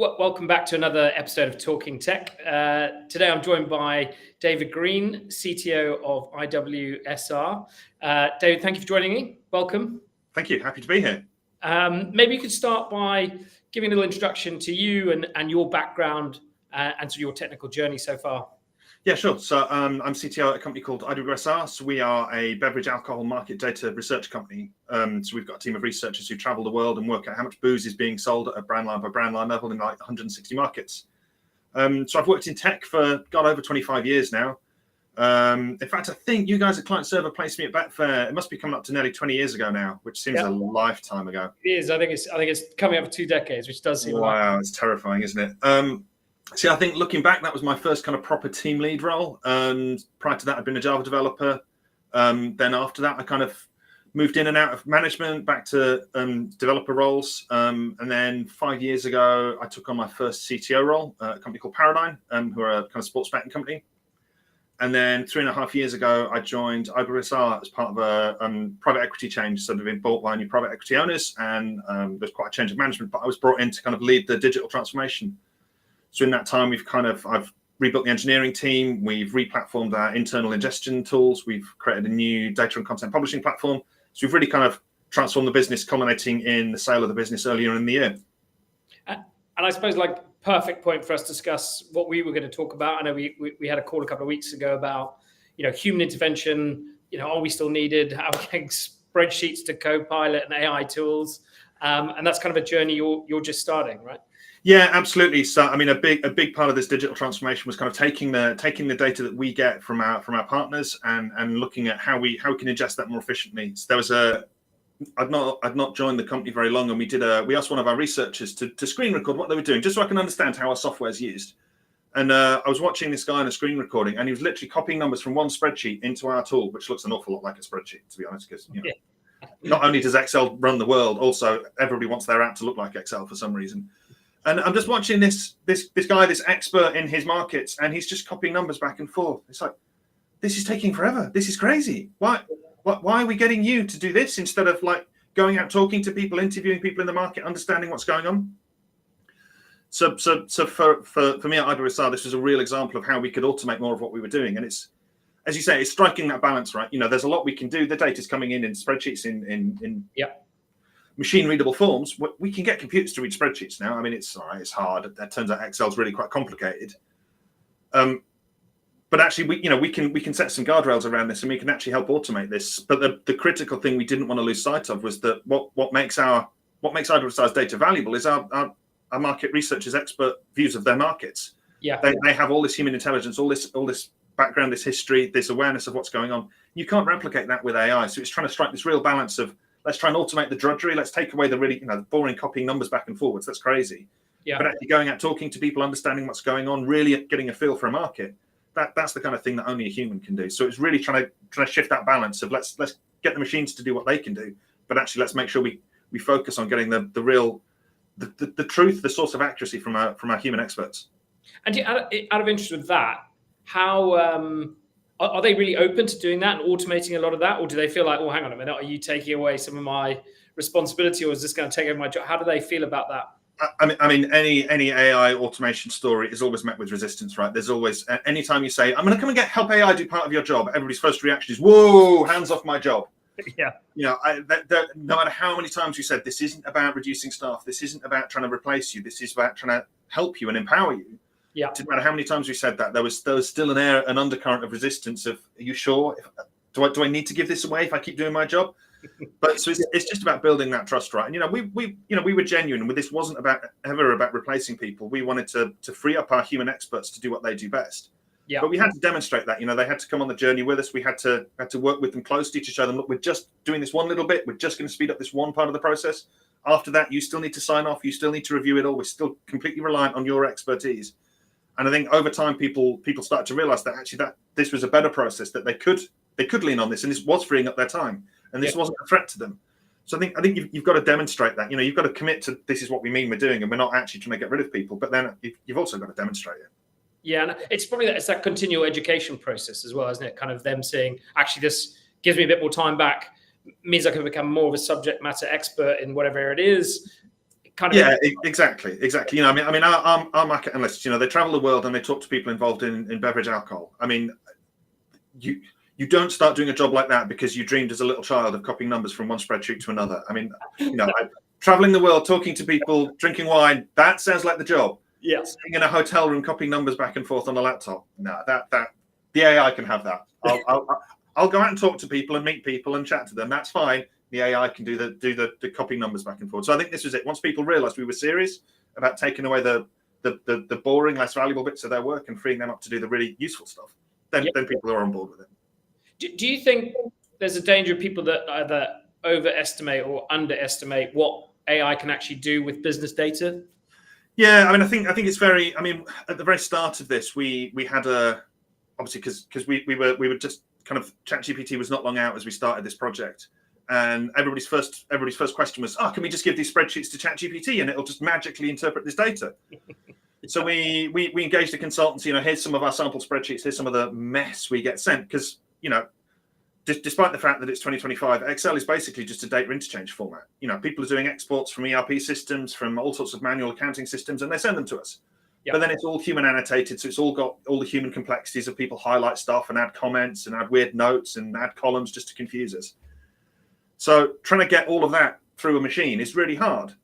Welcome back to another episode of Talking Tech. Today I'm joined by David Green, CTO of IWSR. David, thank you for joining me. Welcome. Thank you. Happy to be here. Maybe you could start by giving a little introduction to you and your background and to your technical journey so far. Yeah, sure. So I'm CTO at a company called IWSR. So we are a beverage alcohol market data research company. So we've got a team of researchers who travel the world and work out how much booze is being sold at a brand line by brand line level in like 160 markets. So I've worked in tech for, over 25 years now. In fact, I think you guys at Client Server placed me at Betfair. It must be coming up to nearly 20 years ago now, which seems a lifetime ago. It is. I think it's coming up for 2 decades, which does seem wow. It's terrifying, isn't it? See, I think looking back, that was my first kind of proper team lead role. Prior to that, I'd been a Java developer. Then after that, I kind of moved in and out of management, back to developer roles. And then 5 years ago, I took on my first CTO role at a company called Paradigm, who are a kind of sports betting company. And then 3.5 years ago, I joined IWSR as part of a private equity change. So they've been bought by new private equity owners, and there's quite a change of management. But I was brought in to kind of lead the digital transformation. So in that time, I've rebuilt the engineering team. We've replatformed our internal ingestion tools. We've created a new data and content publishing platform. So we've really kind of transformed the business, culminating in the sale of the business earlier in the year. And I suppose perfect point for us to discuss what we were going to talk about. I know we had a call a couple of weeks ago about, human intervention. Are we still needed? How we're getting spreadsheets to Copilot and AI tools. And that's kind of a journey you're just starting, right? Yeah, absolutely. So, I mean, a big part of this digital transformation was kind of taking the data that we get from our partners and looking at how we can ingest that more efficiently. So there was I'd not joined the company very long, and we asked one of our researchers to screen record what they were doing, just so I can understand how our software is used. And I was watching this guy on a screen recording, and he was literally copying numbers from one spreadsheet into our tool, which looks an awful lot like a spreadsheet, to be honest, because not only does Excel run the world, also everybody wants their app to look like Excel for some reason. And I'm just watching this guy, this expert in his markets, and he's just copying numbers back and forth. It's like, this is taking forever. This is crazy. Why are we getting you to do this instead of going out, talking to people, interviewing people in the market, understanding what's going on? So for me at IWSR, this was a real example of how we could automate more of what we were doing. And it's, as you say, it's striking that balance, right? There's a lot we can do. The data's coming in spreadsheets in machine readable forms. We can get computers to read spreadsheets now. I mean, it's hard. That turns out Excel's really quite complicated. But actually, we can set some guardrails around this, and we can actually help automate this. But the critical thing we didn't want to lose sight of was that what makes IWSR's data valuable is our market researchers' expert views of their markets. Yeah, they have all this human intelligence, all this background, this history, this awareness of what's going on. You can't replicate that with AI. So it's trying to strike this real balance of, let's try and automate the drudgery. Let's take away the really, boring copying numbers back and forwards. That's crazy. Yeah. But actually going out, talking to people, understanding what's going on, really getting a feel for a market. That's the kind of thing that only a human can do. So it's really trying to shift that balance of let's get the machines to do what they can do, but actually let's make sure we focus on getting the real, the truth, the source of accuracy from our human experts. And out of interest with that, how are they really open to doing that and automating a lot of that? Or do they feel like, well, hang on a minute, are you taking away some of my responsibility, or is this going to take over my job? How do they feel about that? I mean, any AI automation story is always met with resistance, right? There's always, anytime you say, I'm going to come and help AI do part of your job, everybody's first reaction is, whoa, hands off my job. Yeah. No matter how many times you said, this isn't about reducing staff, this isn't about trying to replace you, this is about trying to help you and empower you. Yeah. It didn't matter how many times we said that, there was still an undercurrent of resistance of, are you sure? Do I need to give this away if I keep doing my job? But so it's just about building that trust, right? And we were genuine, and this wasn't ever about replacing people. We wanted to free up our human experts to do what they do best. Yeah. But we had to demonstrate that. They had to come on the journey with us. We had to work with them closely to show them, look, we're just doing this one little bit. We're just going to speed up this one part of the process. After that, you still need to sign off. You still need to review it all. We're still completely reliant on your expertise. And I think over time, people started to realize that actually that this was a better process, that they could lean on this, and this was freeing up their time, and this wasn't a threat to them. So I think you've got to demonstrate that. You've got to commit to, this is what we mean we're doing, and we're not actually trying to get rid of people. But then you've also got to demonstrate it. Yeah, and it's probably it's that continual education process as well, isn't it? Kind of them saying, actually, this gives me a bit more time back, means I can become more of a subject matter expert in whatever it is. kind of. Yeah, exactly. You know, I mean, our market analysts, you know, they travel the world and they talk to people involved in beverage alcohol. I mean, you don't start doing a job like that because you dreamed as a little child of copying numbers from one spreadsheet to another. I mean, you know, traveling the world, talking to people, drinking wine, that sounds like the job. Yes. Sitting in a hotel room, copying numbers back and forth on a laptop. No, that the AI can have that. I'll go out and talk to people and meet people and chat to them. That's fine. The AI can do the copying numbers back and forth. So I think this was it. Once people realized we were serious about taking away the boring, less valuable bits of their work and freeing them up to do the really useful stuff, then people are on board with it. Do you think there's a danger of people that either overestimate or underestimate what AI can actually do with business data? Yeah, I mean, I think it's very. I mean, at the very start of this, we had a obviously because we were just kind of ChatGPT was not long out as we started this project, and everybody's first question was, "Oh, can we just give these spreadsheets to ChatGPT and it'll just magically interpret this data?" So we engaged a consultancy. You know, here's some of our sample spreadsheets. Here's some of the mess we get sent because you know. Despite the fact that it's 2025, Excel is basically just a data interchange format. You know, people are doing exports from ERP systems, from all sorts of manual accounting systems, and they send them to us. Yep. But then it's all human annotated, so it's all got all the human complexities of people highlight stuff and add comments and add weird notes and add columns just to confuse us. So trying to get all of that through a machine is really hard.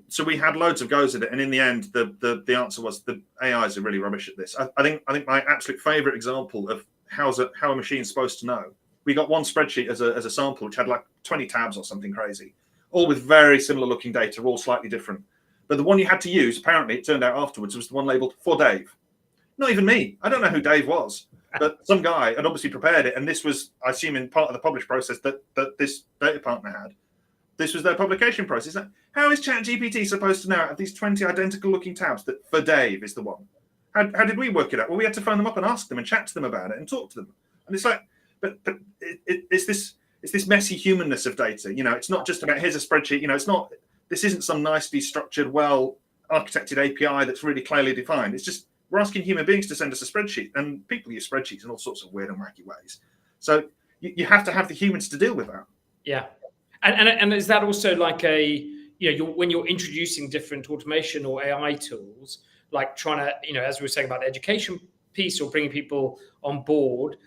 So we had loads of goes at it, and in the end, the answer was the AIs are really rubbish at this. I think my absolute favorite example of how a machine's supposed to know. We got one spreadsheet as a sample, which had like 20 tabs or something crazy, all with very similar looking data, all slightly different. But the one you had to use, apparently, it turned out afterwards, was the one labeled for Dave. Not even me. I don't know who Dave was, but some guy had obviously prepared it. And this was, I assume, in part of the publish process that this data partner had. This was their publication process. How is ChatGPT supposed to know out of these 20 identical looking tabs that for Dave is the one? How did we work it out? Well, we had to phone them up and ask them and chat to them about it and talk to them. And it's like, but it's this messy humanness of data. You know, it's not just about here's a spreadsheet. You know, this isn't some nicely structured, well architected API that's really clearly defined. It's just we're asking human beings to send us a spreadsheet, and people use spreadsheets in all sorts of weird and wacky ways. So you have to have the humans to deal with that. Yeah, and is that also like when you're introducing different automation or AI tools, like trying to as we were saying about the education piece or bringing people on board,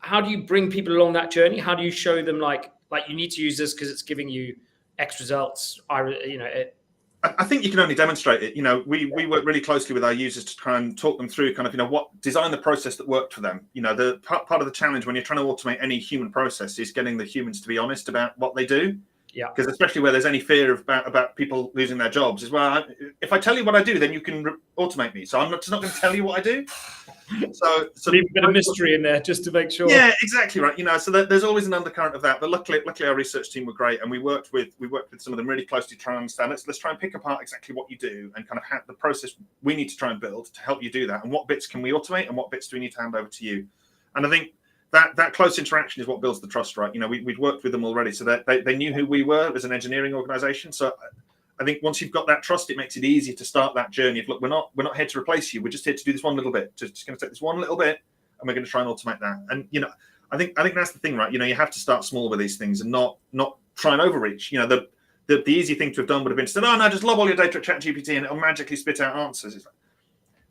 how do you bring people along that journey? How do you show them like you need to use this because it's giving you X results? I think you can only demonstrate it. You know, we work really closely with our users to try and talk them through kind of, what design the process that worked for them. You know, the part of the challenge when you're trying to automate any human process is getting the humans to be honest about what they do. Yeah. Because especially where there's any fear about people losing their jobs, is well, if I tell you what I do, then you can automate me. So I'm just not going to tell you what I do. So leave a bit of mystery in there just to make sure. Yeah, exactly right. You know, so there's always an undercurrent of that. But luckily our research team were great, and we worked with some of them really closely to try and understand. Let's try and pick apart exactly what you do and kind of have the process we need to try and build to help you do that. And what bits can we automate, and what bits do we need to hand over to you? And I think that close interaction is what builds the trust, right? You know, we'd worked with them already, so that they knew who we were as an engineering organization. So I think once you've got that trust, it makes it easier to start that journey of, look, we're not here to replace you. We're just here to do this one little bit. Just going to take this one little bit, and we're going to try and automate that. And I think that's the thing, right? You know, you have to start small with these things and not try and overreach. You know, the easy thing to have done would have been to say, oh no, just lob all your data at ChatGPT and it'll magically spit out answers. It's like,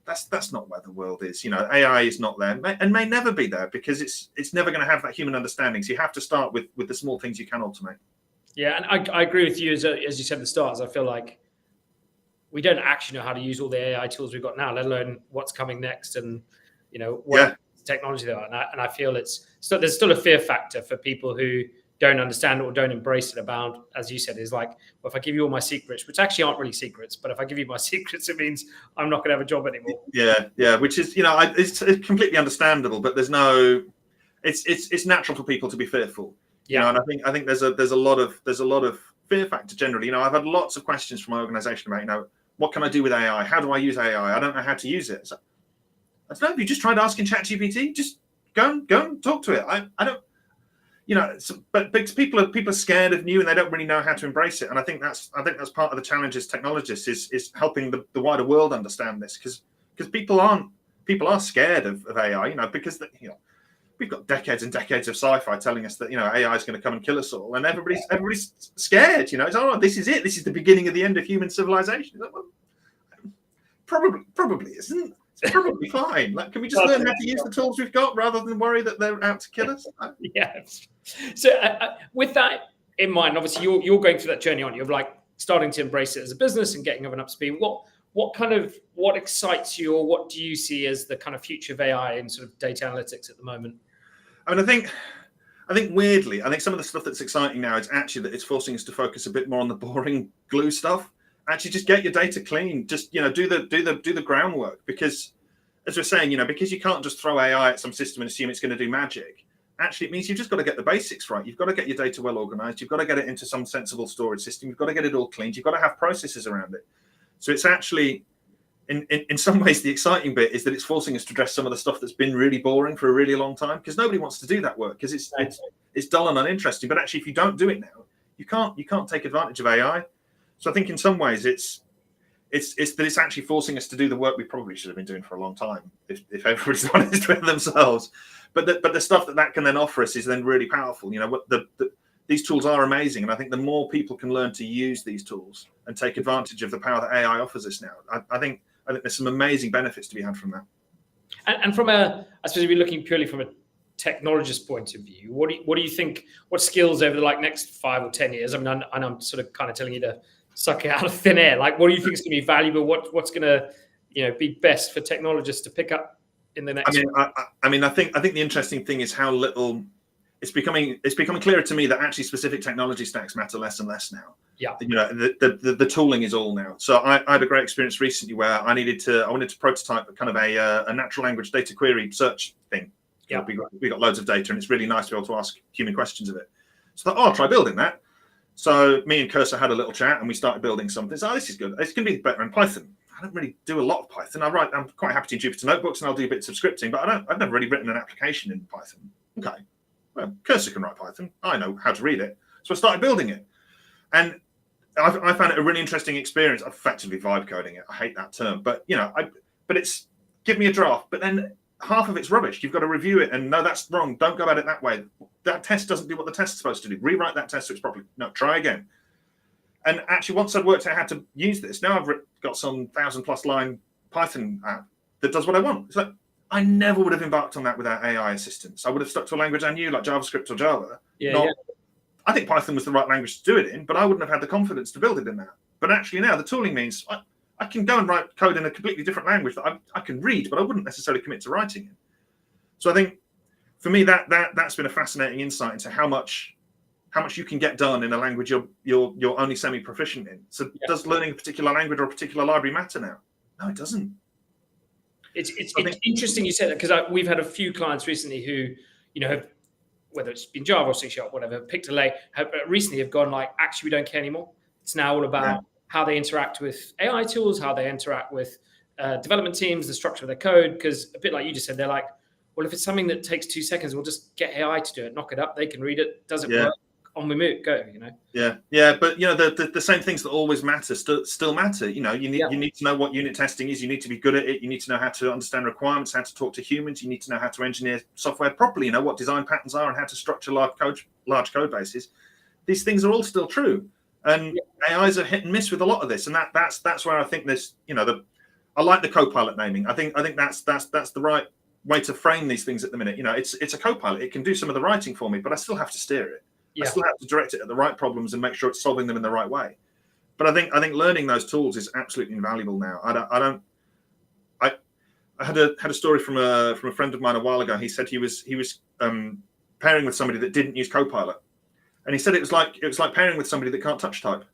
that's not where the world is. You know, AI is not there and may never be there because it's never going to have that human understanding. So you have to start with the small things you can automate. Yeah, and I agree with you as you said at the start. As I feel like we don't actually know how to use all the AI tools we've got now, let alone what's coming next, and what technology there are. And I feel there's still a fear factor for people who don't understand it or don't embrace it. About, as you said, is like, well, if I give you all my secrets, which actually aren't really secrets, but if I give you my secrets, it means I'm not going to have a job anymore. Yeah, which is it's completely understandable, but there's no, it's natural for people to be fearful. Yeah, and I think there's a lot of fear factor generally. You know, I've had lots of questions from my organization about, what can I do with AI? How do I use AI? I don't know how to use it. So, I don't know. Have you just tried asking ChatGPT? Just go and talk to it. I don't, but because people are scared of new and they don't really know how to embrace it. And I think that's part of the challenge as technologists is helping the wider world understand this, because people are scared of AI. Because we've got decades and decades of sci-fi telling us that, you know, AI is going to come and kill us all, and everybody's scared. You know, it's, oh, this is it. This is the beginning of the end of human civilization. Like, well, probably isn't. It's probably fine. Like, can we just learn how to use the tools we've got rather than worry that they're out to kill us? Yeah. So with that in mind, obviously you're going through that journey on. You're like starting to embrace it as a business and getting up and up to speed. What excites you, or what do you see as the kind of future of AI and sort of data analytics at the moment? I mean, I think weirdly, I think some of the stuff that's exciting now is actually that it's forcing us to focus a bit more on the boring glue stuff. Actually, just get your data clean. Just, you know, do the groundwork, because as we're saying, you know, because you can't just throw AI at some system and assume it's going to do magic. Actually, it means you've just got to get the basics right. You've got to get your data well organized. You've got to get it into some sensible storage system. You've got to get it all cleaned. You've got to have processes around it. So it's actually, in some ways, the exciting bit is that it's forcing us to address some of the stuff that's been really boring for a really long time, because nobody wants to do that work because it's dull and uninteresting. But actually, if you don't do it now, you can't take advantage of AI. So I think in some ways it's that it's actually forcing us to do the work we probably should have been doing for a long time, if everybody's honest with themselves. But the stuff that can then offer us is then really powerful. You know, these tools are amazing, and I think the more people can learn to use these tools and take advantage of the power that AI offers us now, I think there's some amazing benefits to be had from that. And from I suppose if you're looking purely from a technologist point of view, what do you think? What skills over the next 5 or 10 years? I mean, I'm sort of kind of telling you to suck it out of thin air. Like, what do you think is going to be valuable? What's going to, you know, be best for technologists to pick up in the next? I think the interesting thing is how little it's becoming clearer to me that actually specific technology stacks matter less and less now. Yeah. You know, the tooling is all now. So I had a great experience recently where I wanted to prototype a kind of a natural language data query search thing. Yeah. We got loads of data, and it's really nice to be able to ask human questions of it. So I thought, I'll try building that. So me and Cursor had a little chat, and we started building something. So this is good. It's going to be better in Python. I don't really do a lot of Python. I'm quite happy to Jupyter Notebooks, and I'll do bits of scripting, but I've never really written an application in Python. Okay, well, Cursor can write Python. I know how to read it. So I started building it. And I found it a really interesting experience. I'm effectively vibe coding it. I hate that term, but you know, but it's give me a draft, but then half of it's rubbish. You've got to review it, and no, that's wrong. Don't go about it that way. That test doesn't do what the test is supposed to do. Rewrite that test so it's properly. No, try again. And actually, once I'd worked out how to use this, now I've got some 1,000+ line Python app that does what I want. It's like, I never would have embarked on that without AI assistance. I would have stuck to a language I knew, like JavaScript or Java. I think Python was the right language to do it in, but I wouldn't have had the confidence to build it in that. But actually now the tooling means I can go and write code in a completely different language that I can read, but I wouldn't necessarily commit to writing it. So I think for me that's been a fascinating insight into how much you can get done in a language you're only semi-proficient in. So does learning a particular language or a particular library matter now? No, it doesn't. It's interesting you said that, because we've had a few clients recently who, you know, have, whether it's been Java or C#, whatever, picked a lane, recently have gone like, actually, we don't care anymore. It's now all about how they interact with AI tools, how they interact with development teams, the structure of their code. Because a bit like you just said, they're like, well, if it's something that takes 2 seconds, we'll just get AI to do it, knock it up. They can read it. Does it work? On we move, go. You know. Yeah. But you know, the same things that always matter still matter. You know, you need to know what unit testing is. You need to be good at it. You need to know how to understand requirements, how to talk to humans. You need to know how to engineer software properly. You know what design patterns are and how to structure large code bases. These things are all still true, and AIs are hit and miss with a lot of this. And that's where I think this. You know, I like the Copilot naming. I think that's the right way to frame these things at the minute. You know, it's a Copilot. It can do some of the writing for me, but I still have to steer it. I still have to direct it at the right problems and make sure it's solving them in the right way. But I think learning those tools is absolutely invaluable now. I had a story from a friend of mine a while ago. He said he was pairing with somebody that didn't use Copilot, and he said it was like pairing with somebody that can't touch type.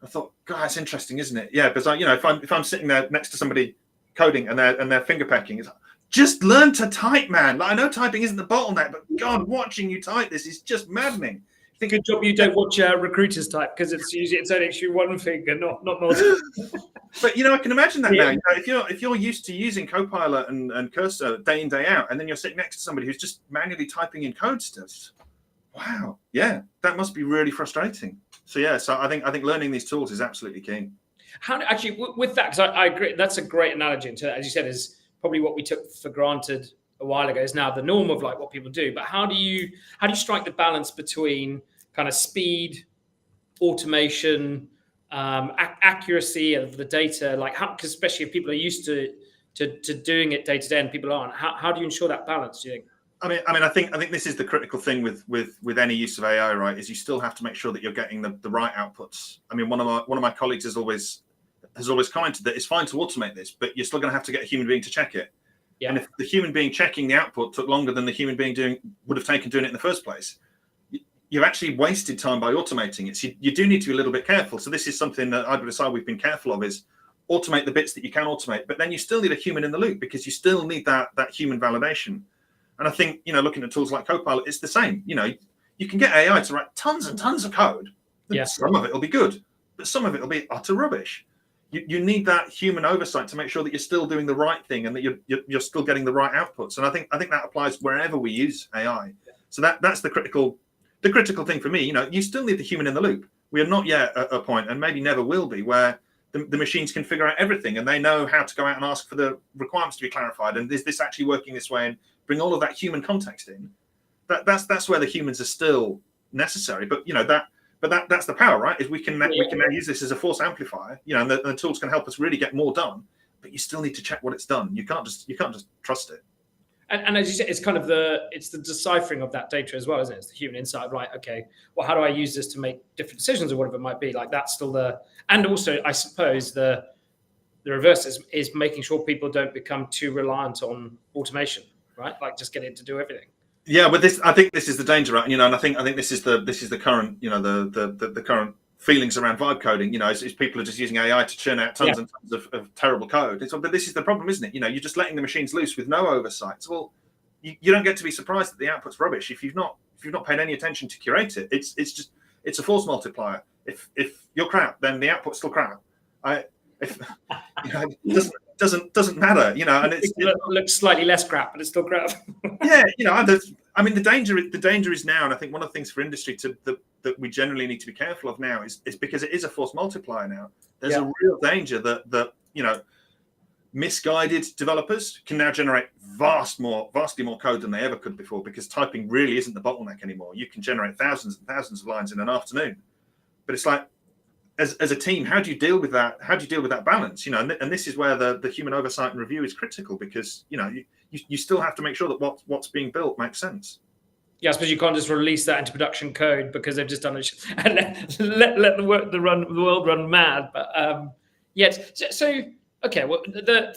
I thought, God, that's interesting, isn't it? Yeah, because you know, if I'm sitting there next to somebody coding and they're finger pecking, it's like, just learn to type, man. Like, I know typing isn't the bottleneck, but God, watching you type this is just maddening. I think good job you don't watch recruiters type, because it's only actually one finger, not more. But you know, I can imagine that now. You know, if you're used to using Copilot and Cursor day in day out, and then you're sitting next to somebody who's just manually typing in code stuff. Wow, yeah, that must be really frustrating. So I think learning these tools is absolutely key. How actually with that? Because I agree, that's a great analogy. Into, as you said, is probably what we took for granted a while ago is now the norm of like what people do. But how do you strike the balance between kind of speed, automation, accuracy of the data? Like how, because especially if people are used to doing it day to day and people aren't, how do you ensure that balance, do you think? I think this is the critical thing with any use of AI, right? Is you still have to make sure that you're getting the right outputs. I mean, one of my colleagues has always commented that it's fine to automate this, but you're still going to have to get a human being to check it. Yeah. And if the human being checking the output took longer than the human being would have taken doing it in the first place, you've actually wasted time by automating it. So you do need to be a little bit careful. So this is something that IWSR we've been careful of, is automate the bits that you can automate, but then you still need a human in the loop because you still need that human validation. And I think, looking at tools like Copilot, it's the same. You can get AI to write tons and tons of code. Yeah. Some of it will be good, but some of it will be utter rubbish. You need that human oversight to make sure that you're still doing the right thing and that you're still getting the right outputs. And I think that applies wherever we use AI. Yeah. So that's the critical thing for me. You still need the human in the loop. We are not yet at a point, and maybe never will be, where the machines can figure out everything and they know how to go out and ask for the requirements to be clarified. And is this actually working this way? And bring all of that human context in. That's where the humans are still necessary. But that's the power, right? Is we can now use this as a force amplifier. And the tools can help us really get more done. But you still need to check what it's done. You can't just trust it. And as you said, it's kind of the deciphering of that data as well, isn't it? It's the human insight, right? Okay, well, how do I use this to make different decisions or whatever it might be? Like that's still and also I suppose the reverse is making sure people don't become too reliant on automation, right? Like just get it to do everything. Yeah, but I think this is the danger, right? And I think this is the current, the current feelings around vibe coding. Is people are just using AI to churn out tons and tons of terrible code. But this is the problem, isn't it? You're just letting the machines loose with no oversight. So, well, you don't get to be surprised that the output's rubbish if you've not paid any attention to curate it. It's a force multiplier. If you're crap, then the output's still crap. It doesn't matter, and it looks slightly less crap, but it's still crap. Yeah, the danger is now, and I think one of the things for industry that we generally need to be careful of now is because it is a force multiplier now. There's a real danger that misguided developers can now generate vastly more code than they ever could before, because typing really isn't the bottleneck anymore. You can generate thousands and thousands of lines in an afternoon, but it's like, as a team, how do you deal with that? How do you deal with that balance? And this is where the human oversight and review is critical, because you still have to make sure that what's being built makes sense. Yeah, I suppose you can't just release that into production code because they've just done it and let the world run mad. But so okay. Well,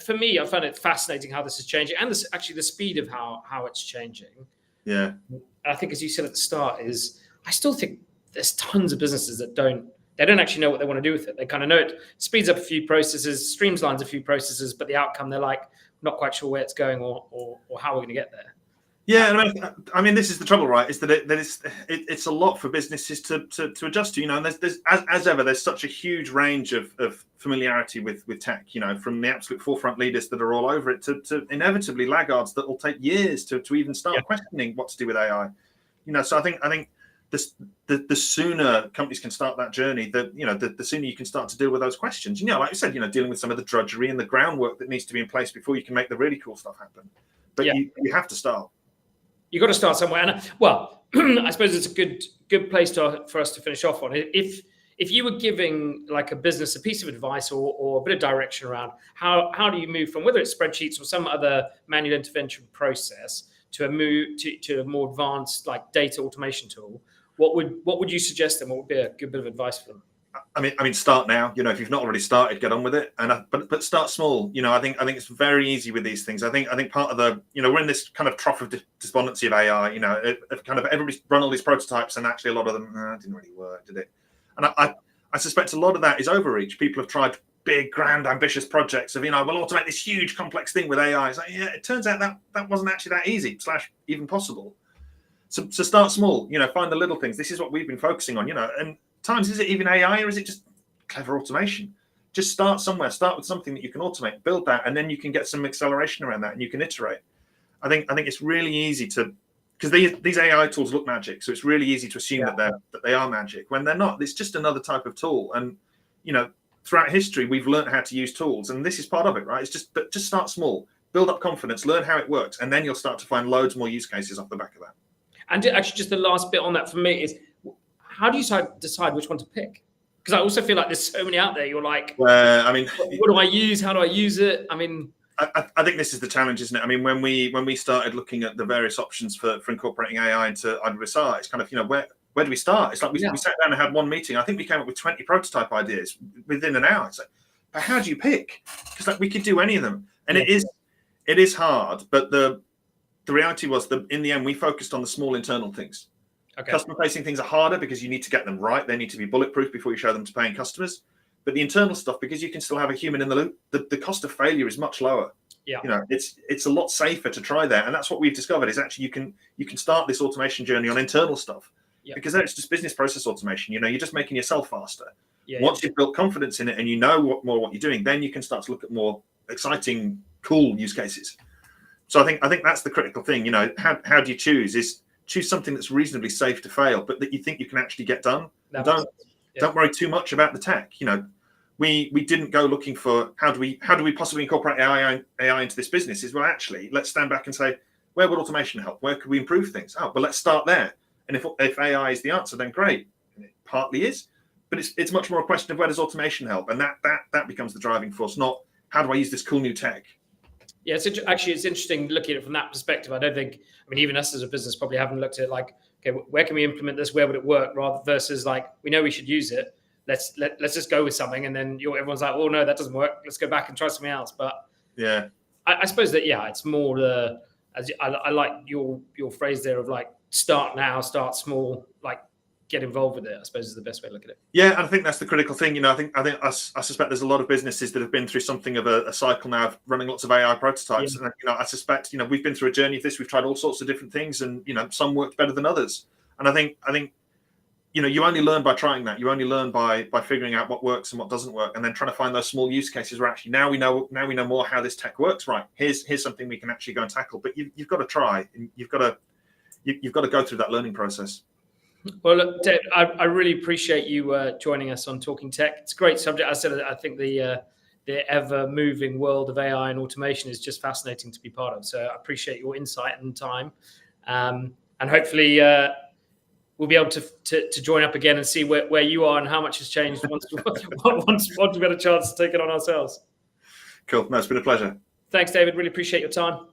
for me, I found it fascinating how this is changing, and actually the speed of how it's changing. Yeah, I think, as you said at the start, I still think there's tons of businesses that don't actually know what they want to do with it. They kind of know it speeds up a few processes, streamlines a few processes, but the outcome, they're like not quite sure where it's going or how we're going to get there. Yeah, I mean, this is the trouble, right? Is that it's a lot for businesses to adjust to. And there's as ever, there's such a huge range of familiarity with tech. From the absolute forefront leaders that are all over it to inevitably laggards that will take years to even start questioning what to do with AI. So I think the sooner companies can start that journey, the sooner you can start to deal with those questions. Like you said, dealing with some of the drudgery and the groundwork that needs to be in place before you can make the really cool stuff happen. But you have to start. You've got to start somewhere. And well, I suppose it's a good place for us to finish off on. If you were giving like a business a piece of advice or a bit of direction around how do you move from, whether it's spreadsheets or some other manual intervention process, to a more advanced like data automation tool, what would you suggest them? What would be a good bit of advice for them? I mean, start now. If you've not already started, get on with it. But start small. I think it's very easy with these things. I think part of the we're in this kind of trough of despondency of AI. Kind of everybody's run all these prototypes, and actually a lot of them didn't really work, did it? And I suspect a lot of that is overreach. People have tried big, grand, ambitious projects of we'll automate this huge, complex thing with AI. It's like, it turns out that wasn't actually that easy / even possible. So start small. Find the little things. This is what we've been focusing on. And times, is it even AI or is it just clever automation? Just start somewhere. Start with something that you can automate, build that, and then you can get some acceleration around that, and you can iterate. I think it's really easy because these AI tools look magic, so it's really easy to assume that they are magic when they're not. It's just another type of tool, and throughout history we've learned how to use tools, and this is part of it, right? It's just start small, build up confidence, learn how it works, and then you'll start to find loads more use cases off the back of that. And actually, just the last bit on that for me is, how do you decide which one to pick? Because I also feel like there's so many out there. You're like, I mean, what do I use? How do I use it? I mean, I think this is the challenge, isn't it? I mean, when we started looking at the various options for incorporating AI into IWSR, it's kind of, where do we start? It's like we sat down and had one meeting. I think we came up with 20 prototype ideas within an hour. It's like, but how do you pick? Because like we could do any of them, and it is hard. But the reality was that in the end, we focused on the small internal things. okay. Customer-facing things are harder because you need to get them right. They need to be bulletproof before you show them to paying customers. But the internal stuff, because you can still have a human in the loop, the cost of failure is much lower. Yeah. It's a lot safer to try there. And that's what we've discovered is actually you can start this automation journey on internal stuff. Yeah. Because then it's just business process automation. You're just making yourself faster. Yeah, Once you've built confidence in it and you know what you're doing, then you can start to look at more exciting, cool use cases. So I think that's the critical thing. How do you choose something that's reasonably safe to fail, but that you think you can actually get done. Don't worry too much about the tech. We didn't go looking for how do we possibly incorporate AI into this business. Well, actually, let's stand back and say, where would automation help? Where could we improve things? Oh, well, let's start there. And if AI is the answer, then great. And it partly is, but it's much more a question of where does automation help, and that becomes the driving force, not how do I use this cool new tech. Yeah, it's interesting looking at it from that perspective. I mean, even us as a business probably haven't looked at it like, okay, where can we implement this? Where would it work? Rather versus like, we know we should use it. Let's just go with something, and then everyone's like, oh no, that doesn't work. Let's go back and try something else. But yeah, I suppose that it's more I like your phrase there of like, start now, start small, like get involved with it, I suppose is the best way to look at it. Yeah, and I think that's the critical thing. I suspect there's a lot of businesses that have been through something of a cycle now of running lots of AI prototypes. Yeah. And I suspect, we've been through a journey of this. We've tried all sorts of different things, and some worked better than others. And I think you only learn by trying that. You only learn by figuring out what works and what doesn't work, and then trying to find those small use cases where actually now we know more how this tech works. Right, here's something we can actually go and tackle. But you've got to try, and you've got to go through that learning process. Well, look, Dave, I really appreciate you joining us on Talking Tech. It's a great subject. I think the ever-moving world of AI and automation is just fascinating to be part of. So I appreciate your insight and time, and hopefully we'll be able to join up again and see where you are and how much has changed once we've got a chance to take it on ourselves. Cool. No, it's been a pleasure. Thanks, David. Really appreciate your time.